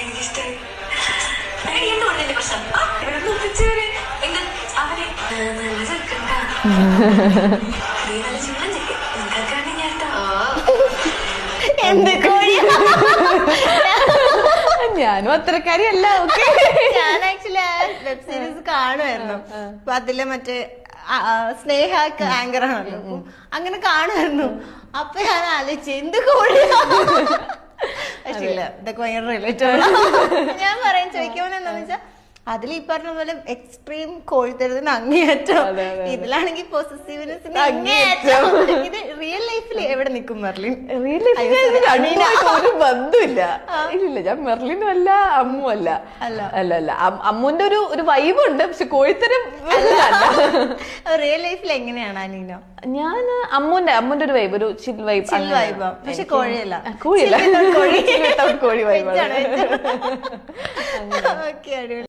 എനിക്കിഷ്ടമായി. എന്തുകൊണ്ട് എന്റെ പ്രശ്നം എന്താ അവരെ നല്ല ചെക്കണ്ട നീ നല്ല ചൂടൻ ചെക്കൻ നിനക്കൊക്കെയാണ് ഞാട്ടോ. എന്ത് കോഴി? ഞാനും അത്രക്കാരിയല്ല. ഞാൻ ആക്ച്വലി വെബ് സീരീസ് കാണുമായിരുന്നു. അപ്പൊ അതിലെ മറ്റേ സ്നേഹക്ക് ആങ്കർ ആണല്ലോ, അപ്പൊ അങ്ങനെ കാണുമായിരുന്നു. അപ്പൊ ഞാൻ ആലോചിച്ചു എന്ത് കോഴി. പക്ഷെ ഇല്ല, ഇതൊക്കെ ഭയങ്കര റിലേറ്റഡ്. ഞാൻ പറയാൻ ചോദിക്കുമ്പോൾ എന്താന്ന് വെച്ചാൽ അതിൽ ഈ പറഞ്ഞ പോലെ എക്സ്ട്രീം കോഴിത്തരത്തിന് അങ്ങേയറ്റം, ഇതിലാണെങ്കിൽ പോസസീവ്നെസിന്റെ അങ്ങേയറ്റം. ഇത് റിയൽ ലൈഫിൽ എവിടെ നിൽക്കും മെർലിൻ? റിയൽ ലൈഫിൽ ഒരു ബന്ധമില്ല. ഇല്ല, ഞാൻ മെർലിനും അല്ല അമ്മു അല്ല. അല്ല അല്ല അമ്മുന്റെ ഒരു വൈബുണ്ട്, പക്ഷെ കോഴിത്തരം റിയൽ ലൈഫിൽ എങ്ങനെയാണ് അനീന? ഞാൻ അമ്മുന്റെ ഒരു വൈബ്, ഒരു ചിൽ വൈബ്. പക്ഷെ കോഴിയല്ല. കോഴിയല്ല, കോഴി വൈബാണ്. ഓക്കെ, അടിപൊളി.